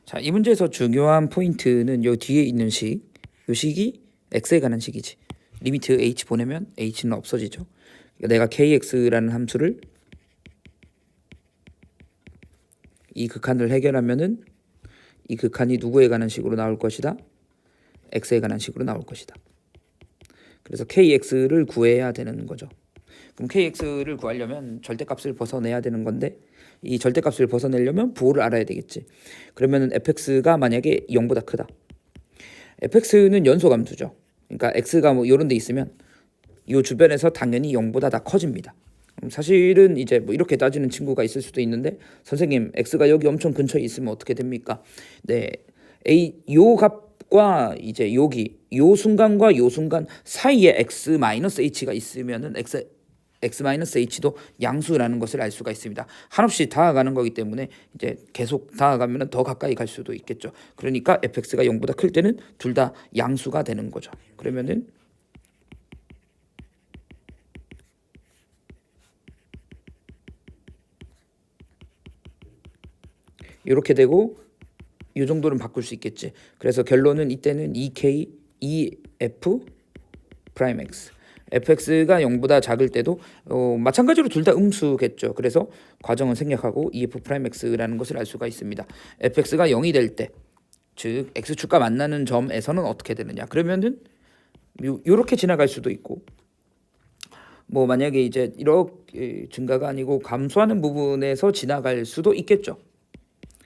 자, 이 문제에서 중요한 포인트는 요 뒤에 있는 식, 요 식이 x에 관한 식이지. 리미트 h 보내면 h는 없어지죠. 그러니까 내가 kx라는 함수를 이 극한을 해결하면은 이 극한이 누구에 관한 식으로 나올 것이다? x에 관한 식으로 나올 것이다. 그래서 kx를 구해야 되는 거죠. 그럼 kx를 구하려면 절대값을 벗어내야 되는 건데 이 절대값을 벗어내려면 부호를 알아야 되겠지. 그러면은 fx가 만약에 0보다 크다. fx는 연소함수죠. 그러니까 x가 뭐 이런 데 있으면 이 주변에서 당연히 0보다 다 커집니다. 사실은 이제 뭐 이렇게 따지는 친구가 있을 수도 있는데 선생님 x가 여기 엄청 근처에 있으면 어떻게 됩니까? 네, 요 값과 이제 여기 요 순간과 요 순간 사이에 x-h가 있으면은 x-h도 양수라는 것을 알 수가 있습니다. 한없이 다가가는 거기 때문에 이제 계속 다가가면 더 가까이 갈 수도 있겠죠. 그러니까 fx가 0보다 클 때는 둘 다 양수가 되는 거죠. 그러면은 이렇게 되고 이 정도는 바꿀 수 있겠지. 그래서 결론은 이때는 2k 2f 프라임 x fx가 0보다 작을 때도 마찬가지로 둘 다 음수겠죠. 그래서 과정은 생략하고 2f 프라임 x라는 것을 알 수가 있습니다. fx가 0이 될 때, 즉 x축과 만나는 점에서는 어떻게 되느냐. 그러면은 요렇게 지나갈 수도 있고 뭐 만약에 이제 이렇게 증가가 아니고 감소하는 부분에서 지나갈 수도 있겠죠.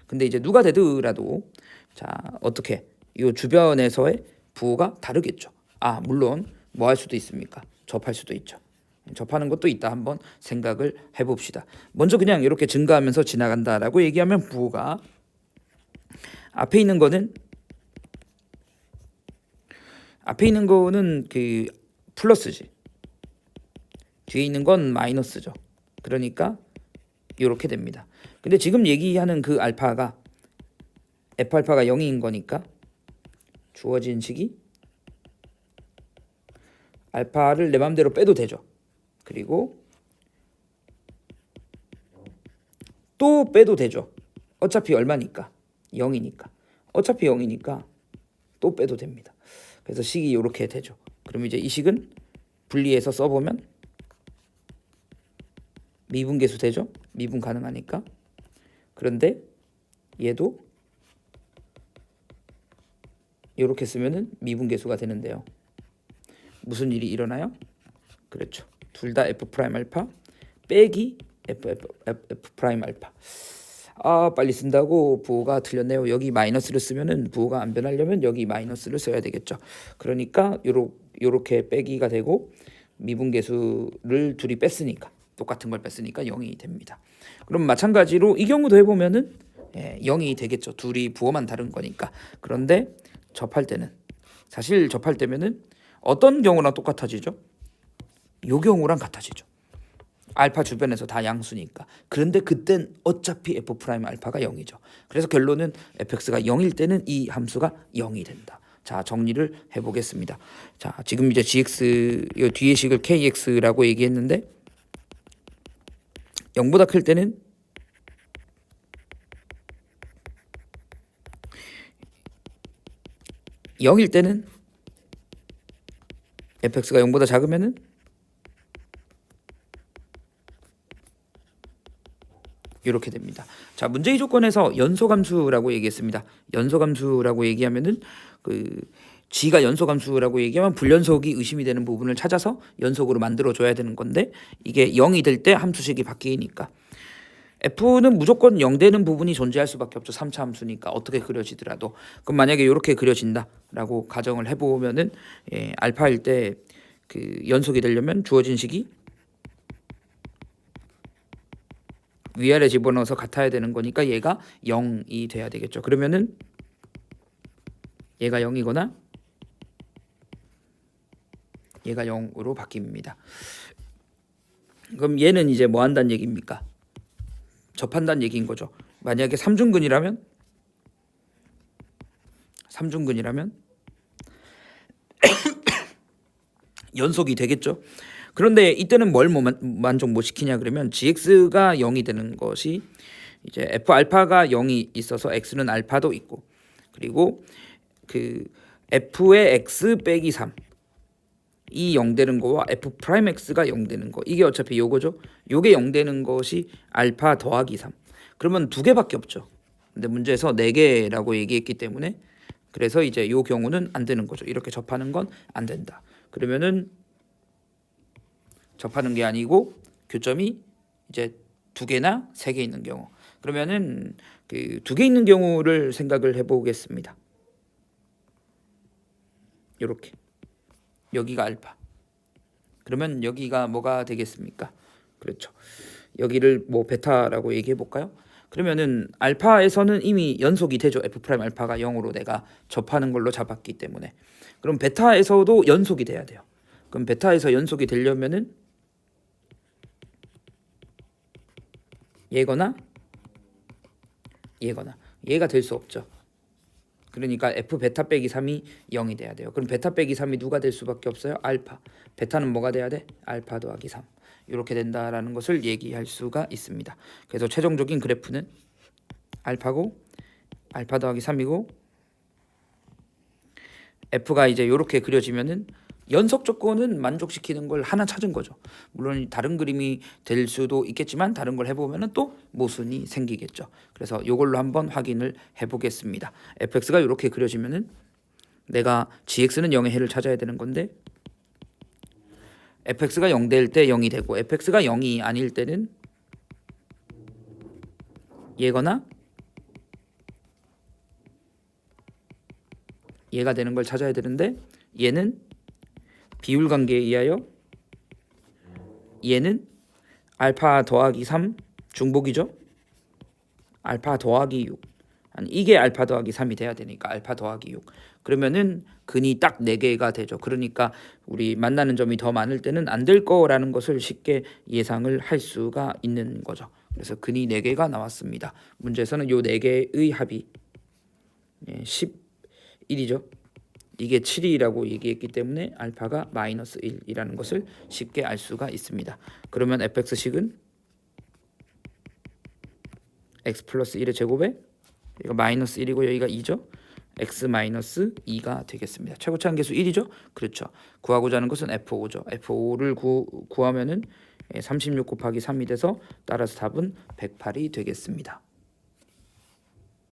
근데 이제 누가 되더라도 자 어떻게 이 주변에서의 부호가 다르겠죠. 아 물론 뭐 할 수도 있습니까? 접할 수도 있죠. 접하는 것도 있다. 한번 생각을 해봅시다. 먼저 그냥 이렇게 증가하면서 지나간다라고 얘기하면 부호가 앞에 있는 거는 그 플러스지. 뒤에 있는 건 마이너스죠. 그러니까 이렇게 됩니다. 근데 지금 얘기하는 그 알파가 f알파가 0인 거니까 주어진 식이 알파를 내 맘대로 빼도 되죠. 그리고 또 빼도 되죠. 어차피 얼마니까? 0이니까. 어차피 0이니까 또 빼도 됩니다. 그래서 식이 이렇게 되죠. 그럼 이제 이 식은 분리해서 써보면 미분계수 되죠. 미분 가능하니까. 그런데 얘도 이렇게 쓰면은 미분계수가 되는데요. 무슨 일이 일어나요? 그렇죠. 둘 다 f 프라임 알파 빼기 f 프라임 알파. 아 빨리 쓴다고 부호가 틀렸네요. 여기 마이너스를 쓰면은 부호가 안 변하려면 여기 마이너스를 써야 되겠죠. 그러니까 요렇게 빼기가 되고 미분계수를 둘이 뺐으니까 똑같은 걸 뺐으니까 0이 됩니다. 그럼 마찬가지로 이 경우도 해보면은 0이 되겠죠. 둘이 부호만 다른 거니까. 그런데 접할 때는 사실 접할 때면은 어떤 경우랑 똑같아지죠? 요 경우랑 같아지죠. 알파 주변에서 다 양수니까. 그런데 그땐 어차피 f 프라임 알파가 0이죠. 그래서 결론은 fx가 0일 때는 이 함수가 0이 된다. 자 정리를 해보겠습니다. 자 지금 이제 gx 이 뒤에 식을 kx라고 얘기했는데 0보다 클 때는 (0일) 때는 fx가 0보다 작으면은 이렇게 됩니다. 자 문제의 조건에서 연소감수라고 얘기했습니다. 연소감수라고 얘기하면은 그 g가 연소감수라고 얘기하면 불연속이 의심이 되는 부분을 찾아서 연속으로 만들어줘야 되는 건데 이게 0이 될 때 함수식이 바뀌니까 f는 무조건 0 되는 부분이 존재할 수밖에 없죠. 3차 함수니까 어떻게 그려지더라도. 그럼 만약에 이렇게 그려진다라고 가정을 해보면은 알파일 때 그 연속이 되려면 주어진 식이 위아래 집어넣어서 같아야 되는 거니까 얘가 0이 돼야 되겠죠. 그러면은 얘가 0이거나 얘가 0으로 바뀝니다. 그럼 얘는 이제 뭐 한다는 얘기입니까? 접한다는 얘기인 거죠. 만약에 3중근이라면 연속이 되겠죠. 그런데 이때는 뭘 만족 못 시키냐 그러면 gx가 0이 되는 것이 이제 f 알파가 0이 있어서 x는 알파도 있고, 그리고 그 f의 x 빼기 3 이 0 되는 거와 f 프라임 x가 0 되는 거, 이게 어차피 요거죠. 요게 0 되는 것이 알파 더하기 3. 그러면 두 개밖에 없죠. 근데 문제에서 4개라고 얘기했기 때문에, 그래서 이제 요 경우는 안 되는 거죠. 이렇게 접하는 건 안 된다. 그러면은 접하는 게 아니고 교점이 이제 2개나 3개 있는 경우, 그러면은 그 2개 있는 경우를 생각을 해보겠습니다. 이렇게 여기가 알파, 그러면 여기가 뭐가 되겠습니까? 그렇죠. 여기를 뭐 베타라고 얘기해 볼까요? 그러면은 알파에서는 이미 연속이 되죠. f 프라임 알파가 0으로 내가 접하는 걸로 잡았기 때문에. 그럼 베타에서도 연속이 돼야 돼요. 그럼 베타에서 연속이 되려면은 얘거나 얘가 될 수 없죠. 그러니까 f 베타 빼기 3이 0이 돼야 돼요. 그럼 베타 빼기 3이 누가 될 수밖에 없어요? 알파. 베타는 뭐가 돼야 돼? 알파 더하기 3. 이렇게 된다라는 것을 얘기할 수가 있습니다. 그래서 최종적인 그래프는 알파고 알파 더하기 3이고, f가 이제 이렇게 그려지면은 연속 조건은 만족시키는 걸 하나 찾은 거죠. 물론 다른 그림이 될 수도 있겠지만 다른 걸 해보면은 또 모순이 생기겠죠. 그래서 이걸로 한번 확인을 해보겠습니다. fx가 이렇게 그려지면은 내가 gx는 0의 해를 찾아야 되는 건데, fx가 0 될 때 0이 되고 fx가 0이 아닐 때는 얘거나 얘가 되는 걸 찾아야 되는데, 얘는 비율 관계에 의하여 얘는 알파 더하기 3 중복이죠. 알파 더하기 6. 아니, 이게 알파 더하기 3이 돼야 되니까 알파 더하기 6. 그러면은 근이 딱 4개가 되죠. 그러니까 우리 만나는 점이 더 많을 때는 안 될 거라는 것을 쉽게 예상을 할 수가 있는 거죠. 그래서 근이 4개가 나왔습니다. 문제에서는 요 4개의 합이 11이죠. 이게 7이라고 얘기했기 때문에 알파가 마이너스 1이라는 것을 쉽게 알 수가 있습니다. 그러면 fx식은 x 플러스 1의 제곱에 이거 마이너스 1이고 여기가 2죠. x 마이너스 2가 되겠습니다. 최고치 한계수 1이죠. 그렇죠. 구하고자 하는 것은 f5죠. f5를 구하면은 36 곱하기 3이 돼서 따라서 답은 108이 되겠습니다.